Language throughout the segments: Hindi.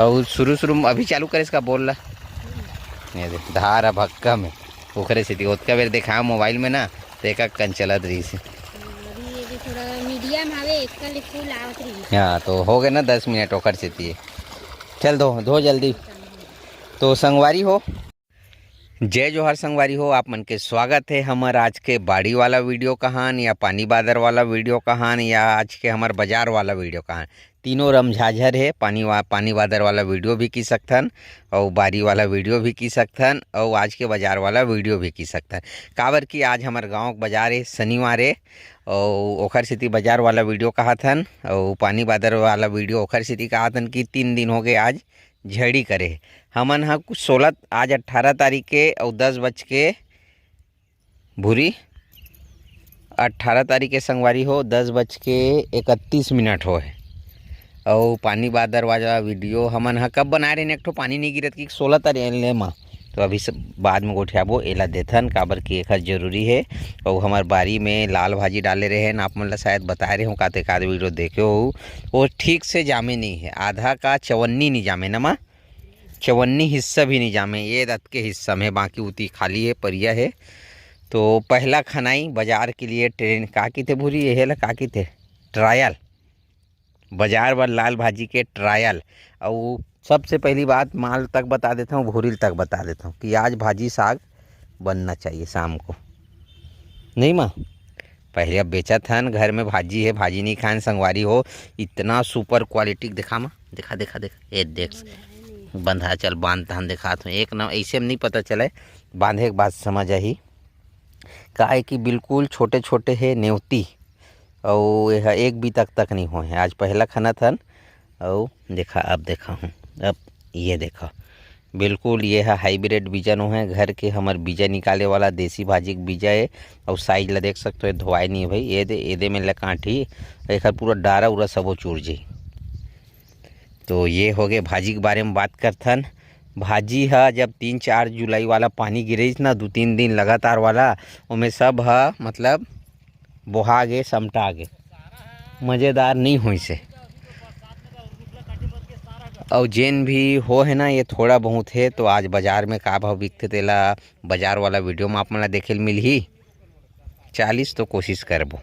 और शुरू शुरू में अभी चालू करे इसका बोल रहा ये देख धार अब हक्का में ओखरे से ओतका बेर देखा मोबाइल में ना तो एक कन चलत रही से अभी ये थोड़ा मीडियम हवे इसका ले फूल आवत रही। हाँ तो हो गए ना 10 मिनट ओखर से चल दो धो जल्दी। तो संगवारी हो जय जोहर संगवारी हो आप मन के स्वागत है हमार आज के बाड़ी वाला वीडियो कहान या पानी बादर वाला वीडियो कहान या आज के हमार बाजार वाला वीडियो कहान तीनों रमझाझर है। पानी बादर वाला वीडियो भी की सकथन और बाड़ी वाला वीडियो भी की सकथन और आज के बाजार वाला वीडियो भी की सकथन। काबर कि आज हमार गाँव बाजार है शनिवार है और ओखर सिटी बाजार वाला वीडियो कहाथन और पानी बादर वाला वीडियो ओखर सिटी कहाथन कि 3 दिन हो गए आज झड़ी करे हमन हा कुछ 16 आज 18 तारीख के और 10 बज के भूरी 18 तारीख के संगवारी हो 10 बज के 31 मिनट हो है। और पानी बादर वाला वीडियो हमन हा कब बना रहे एक ठो पानी नहीं गिरत कि 16 तारीख में तो अभी सब बाद में गोठियाबो एला देथन काबर कि एक जरूरी है। और हमार बारी में लाल भाजी डाले रहे हैं आप मन ला शायद बता रहे हो काते का वीडियो देखे हो वो ठीक से जामे नहीं है आधा का चवन्नी नहीं जामे नमा चवन्नी हिस्सा भी नहीं जामे ये दत्त के हिस्सा में बाकी उती खाली है परिया है। तो पहला खनाई बाजार के लिए ट्रेन का की थे भूरी ये ला का की थे ट्रायल बाजार बर लाल भाजी के ट्रायल। और सबसे पहली बात माल तक बता देता हूँ भूरिल तक बता देता हूँ कि आज भाजी साग बनना चाहिए शाम को नहीं माँ पहले अब बेचा था घर में भाजी है भाजी नहीं खान संगवारी हो इतना सुपर क्वालिटी दिखा माँ दिखा दिखा दिखा ये देख बंधा चल बांध धान दिखा तो एक ना ऐसे में नहीं पता चले बांधे के बाद समझ आई का है कि बिल्कुल छोटे छोटे है नेवती और यह एक भी तक नहीं हो है आज पहला खाना था और देखा अब देखा हूँ अब ये देखा बिल्कुल ये है हाइब्रिड बीजा नो है घर के हमार बीजा निकाले वाला देसी भाजी के बीजा है। और साइज ला देख सकते हो धोआई नहीं है भाई ये दे में कांठी एक पूरा डारा उरा सबो चूर जी। तो ये हो गए भाजी के बारे में बात करथन। भाजी है जब 3-4 जुलाई वाला पानी गिरे ना 2-3 दिन लगातार वाला उमें सब है मतलब बोहा गे समटा गे मज़ेदार नहीं हुई से। और जेन भी हो है ना ये थोड़ा बहुत है तो आज बाजार में का भाव बिकते तेला बाजार वाला वीडियो में आप मन ला देखे मिल ही 40 तो कोशिश करबो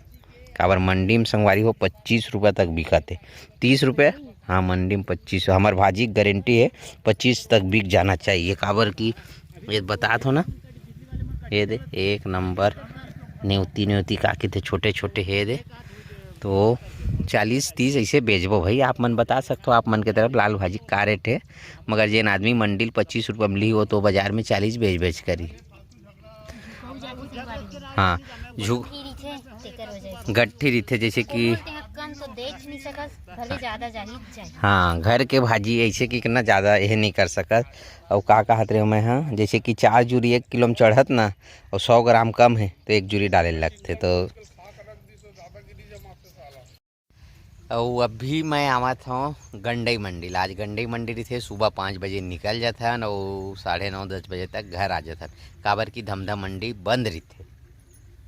काबर मंडी में संगवारी हो 25 रुपये तक बिकते 30 रुपये हाँ मंडी में 25 हमार भाजी गारंटी है 25 तक बिक जाना चाहिए काबर की ये बता थो ना ये दे एक नंबर नेवती नेवती काके थे छोटे छोटे है दे तो 40-30 ऐसे बेचबो भाई आप मन बता सकते हो आप मन के तरफ लाल भाजी का रेट है मगर जेन आदमी मंडी 25 रुपये में ली हो तो बाजार में 40 बेच करी। हाँ झूठ गट्ठी रीथे जैसे कि हाँ घर के भाजी ऐसे कि कितना ज़्यादा यह नहीं कर सकत। और का कहत रहे मैं हाँ जैसे कि 4 जूरी 1 किलो में चढ़त ना और 100 ग्राम कम है तो 1 जूरी डाले लगते। तो और अभी मैं आवत हूँ गंडई मंडी आज गंडई मंडी थे सुबह 5 बजे निकल जाथन और 9:30-10 बजे तक घर आ जाथन काबर की धमधा मंडी बंद रही थे।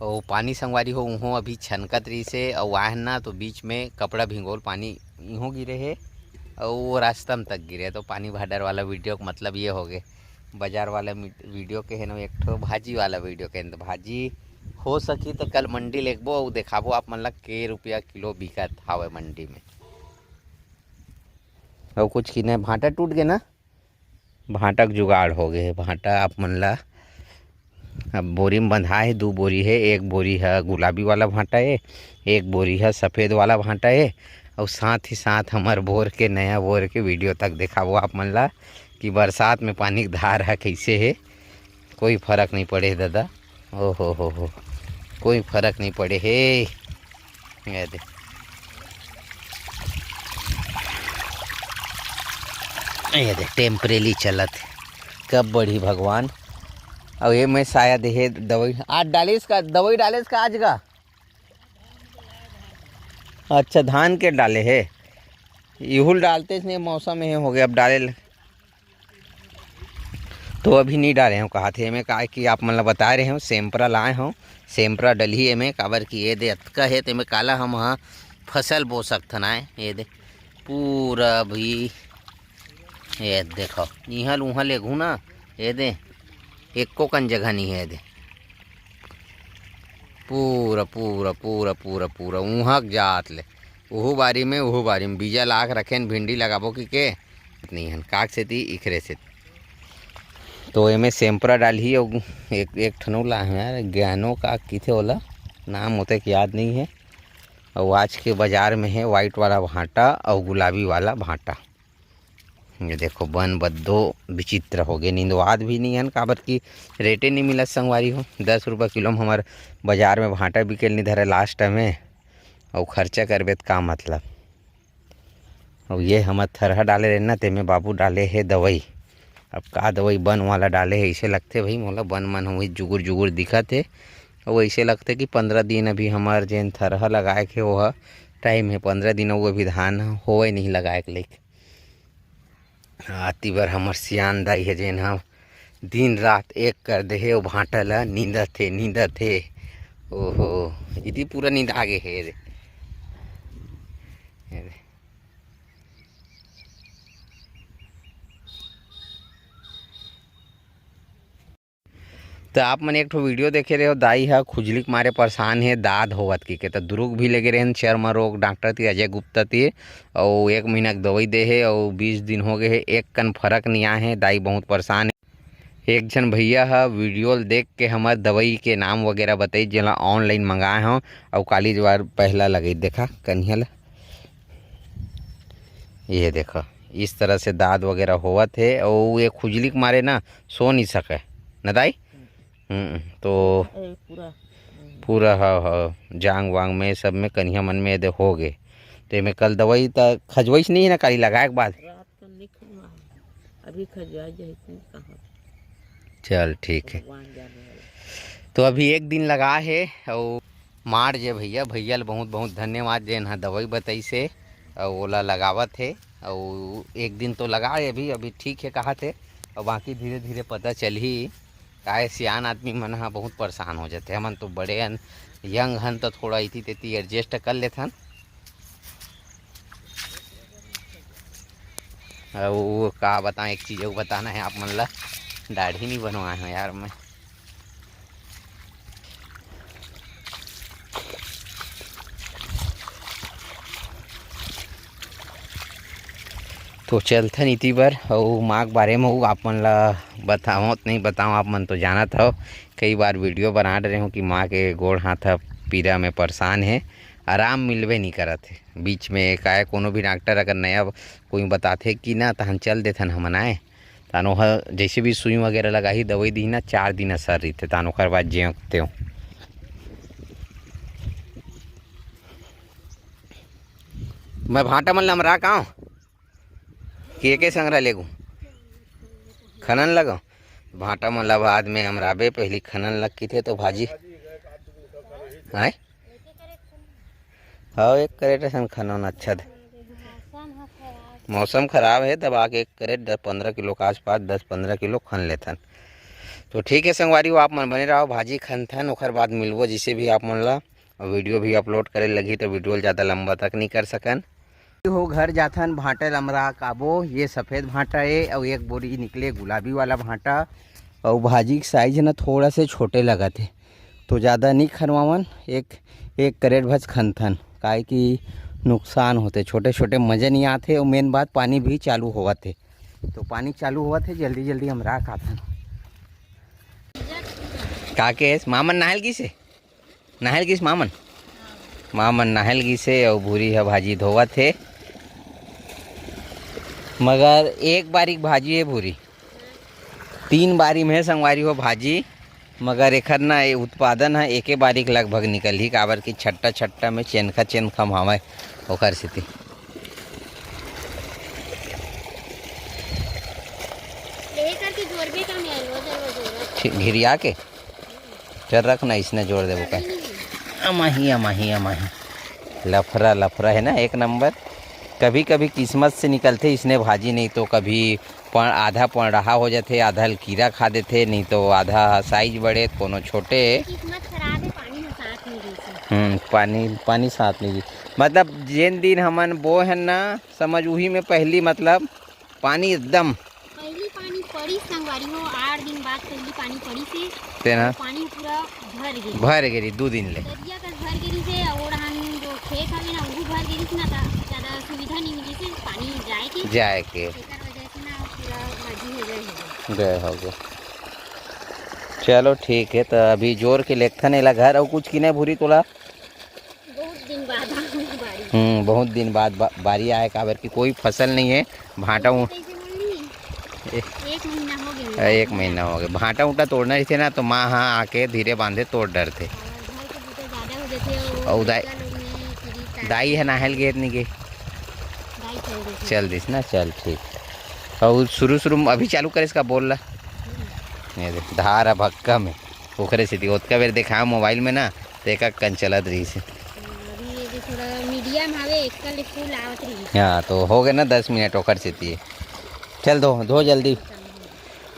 और पानी संगवारी हो उहों अभी छनकत रही से और वाहन ना तो बीच में कपड़ा भिंगोल पानी इहों गिरे है और वो रास्ता में तक गिरे तो पानी भाडर वाला वीडियो का मतलब ये हो गए बाजार वाला वीडियो के है ना एक ठो भाजी वाला वीडियो के तो भाजी हो सकी तो कल मंडी लेखबो और देखाबो आप मन ला के रुपया किलो बिकत हावे मंडी में। और कुछ की नहीं भाटा टूट गए ना भाटा का जुगाड़ हो गए भाटा आप मन ला अब बोरी में बंधा है 2 बोरी है 1 बोरी है गुलाबी वाला भाटा है 1 बोरी है सफ़ेद वाला भाटा है। और साथ ही साथ हमार बोर के नया बोर के वीडियो तक दिखाबो आप मन ला कि बरसात में पानी की धार है कैसे है कोई फर्क नहीं पड़े दादा ओ हो कोई फर्क नहीं पड़े है ये दे टेम्परेली चलत कब बढ़ी भगवान। और ये मैं शायद है दवाई आज डालिस का दवाई डालिस का आज का अच्छा धान के डाले है इहुल डालते इसने मौसम है हो गया अब डाले तो अभी नहीं डाले हूँ कहा थे मैं कहा कि आप मतलब बता रहे हूँ सेम्परा लाए हूँ सेम्परा डली है मैं काबर कि ये दे अतका है तो मैं काला हम हाँ फसल बो सकथन आए ये दे पूरा भी ये देखो इहल उहल लेगू ना ये दे एको कन जगह नहीं है दे पूरा पूरा पूरा पूरा पूरा उहक जात ले उहू बारी में बीजा लाख रखे भिंडी लगाबो के नहीं हन काक से ती इखरे से तो एमे सेम्परा डाली और एक ठनू ला है यार ज्ञानो का किथे ओला नाम होते कि याद नहीं है। और आज के बाज़ार में है वाइट वाला भांटा और गुलाबी वाला भांटा। ये देखो बन बद्दो विचित्र हो गए नींदवाद भी नहीं है काबर की रेटे नहीं मिलत संगवारी हो 10 रुपये किलो में हमारे बाज़ार में भांटा बिकेल नहीं धरे लास्ट में और खर्चा करबे तो का मतलब। और ये हम थरहा डाले रहे ना ते में बाबू डाले है दवाई। अब का दवाई बन वाला डाले है ऐसे लगते भाई मोला बन मन हुई जुगुर जुगुर दिखत है और ऐसे लगते कि 15 दिन अभी हमार जेन थरहा लगाए के वह टाइम है 15 दिन वो अभी धान होवे नहीं लगाए के लेके आती बार हमर सियान दाई है जेन हम दिन रात एक कर दे है वो भांटा ला नींदत थे ओहो इतनी पूरा नींद आगे है रे। तो आप मन एक ठो वीडियो देखे रहे हो दाई है खुजली के मारे परेशान है दाद होवत की तो दुरुग भी लगे रहे चर्म रोग डॉक्टर थी अजय गुप्ता थी और 1 महीना की दवाई दे है और 20 दिन हो गए है एक कन फर्क नहीं आए है दाई बहुत परेशान है। एक जन भैया है वीडियो देख के हमार दवाई के नाम वगैरह बताई जला ऑनलाइन मंगाए हों और काली बार पहला लगे देखा कन्हल ये देखो इस तरह से दाद वगैरह होवत है और ये खुजली के मारे ना सो नहीं सके न दाई। तो पूरा जांग वांग में सब में कन्हिया मन में हो गए तो मैं कल दवाई तो खजवैस नहीं है ना काली लगाए के बाद अभी चल ठीक है। तो अभी 1 दिन लगा है और मार जे भैया बहुत बहुत धन्यवाद जेन हाँ दवाई बताई से और ओला लगावत है और 1 दिन तो लगा अभी ठीक है कहा थे और बाकी धीरे धीरे पता चल ही काहे सियान आदमी मन हाँ बहुत परेशान हो जाते हमन तो बड़े हन यंग हन तो थोड़ा इति तेती एडजस्ट कर लेथन और का बताएं एक चीज़ बताना है आप मन ला दाढ़ी नहीं बनवाए हैं यार मैं तो चलथन इति बार और माँ के बारे में आप मन ला बताओ नहीं बताओ आप मन तो जाना था कई बार वीडियो बना रहे हूँ कि माँ के गोड़ हाथ पीड़ा में परेशान है आराम मिलवे नहीं करत है बीच में काहे कोनो भी डॉक्टर अगर नया कोई बताते कि ना तो हम चल देथन हम आए तानो जैसे भी सुई वगैरह लगाही दवाई दी ना 4 दिन असर रही थे तानो कर बाद जेते हो। मैं भांटा मन लमरा का के संग्रह लेगू खनन लगा भांटा मन ला बाद में हमराबे पहली खनन लग की थे तो भाजी आए हाँ 1 करेट खनन अच्छा थे मौसम ख़राब है तब आके 1 करेट 10-15 किलो के आसपास 10-15 किलो खन लेथन। तो ठीक है संगवारी आप मन बने रहो भाजी खनथन ओखर बाद मिलबो जिसे भी आप मन ला वीडियो भी अपलोड करे लगी तो वीडियो ज़्यादा लंबा तक नहीं कर सकन हो घर जाथन भांटा लमरा काबो ये सफ़ेद भांटा है और 1 बोरी निकले गुलाबी वाला भांटा और भाजी के साइज ना थोड़ा से छोटे लगा थे तो ज़्यादा नहीं खनवावन एक करेट भज खनथन काहे कि नुकसान होते छोटे छोटे मज़े नहीं आते और मेन बात पानी भी चालू हुआ थे तो पानी चालू हुआ थे जल्दी हम राख आथन काके मामन नहल गिस मामन नहल गिसे और भूरी है भाजी धोवत है मगर 1 बारीक भाजी है भूरी 3 बारी में संगवारी हो भाजी मगर एखर ना ये उत्पादन है 1 बारीक लगभग निकल ही काबर की छट्टा में चेनखा हवे ओखर सेती घिरिया के चल रखना इसने जोड़ देवो का अमाही लफरा है ना 1 नंबर कभी किस्मत से निकलते इसने भाजी नहीं तो कभी आधा पड़ रहा हो जाते आधा कीड़ा खा देते नहीं तो आधा साइज बड़े कोनो छोटे पानी साथ नहीं मतलब जेन दिन हमन बो है ना समझ वही में पहली मतलब पानी एकदम पहली पानी पड़ी संगवारी हो 8 दिन बाद पहली पानी पड़ी से तेना पानी पूरा भर गिरी 2 दिन ले दरिया का भर गिरी से और हम जो खेत हवे ना वो भर गिरी से ना था ज्यादा सुविधा नहीं मिली से पानी जाए के एकर वजह से ना पूरा मजी हो गए हो गए। चलो ठीक है, तो अभी जोर के लेखन एला घर और कुछ की नहीं भूरी तोला बहुत दिन बाद बाड़ी बहुत दिन बाद बारी आए काबर की कोई फसल नहीं है। भाटा कैसे बोलनी एक महीना हो गया 1 महीना हो गया। भाटा उटा तोड़ना ही थे ना, तो माँ हाँ आके धीरे बांधे तोड़ डर थे। घर के बूटे ज्यादा हो जाते और लड़का लोग में खरीद दाई है नाहल गेत नहीं के दाई चल रही चल दिस ना, चल ठीक। और शुरू में अभी चालू करे इसका बोल रहा ये देख धार अब हक्का में पोखरे से थी ओतका बेर देखा मोबाइल में ना, तो एक कन चलत रही से। अभी ये जो थोड़ा मीडियम हवे एकल ले फूल आवत रही हाँ तो हो गए ना 10 मिनट ओकर से थी। चल धो जल्दी।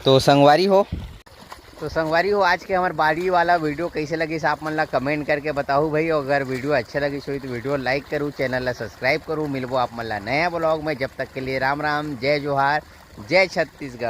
तो संगवारी हो आज के हमारे बाड़ी वाला वीडियो कैसे लगी आप मन ला कमेंट करके बताओ भाई। अगर वीडियो अच्छा लगी तो वीडियो लाइक करूँ, चैनल ला सब्सक्राइब करूँ। मिलबो आप मन ला नया ब्लॉग में, जब तक के लिए राम राम, जय जोहार, जय छत्तीसगढ़।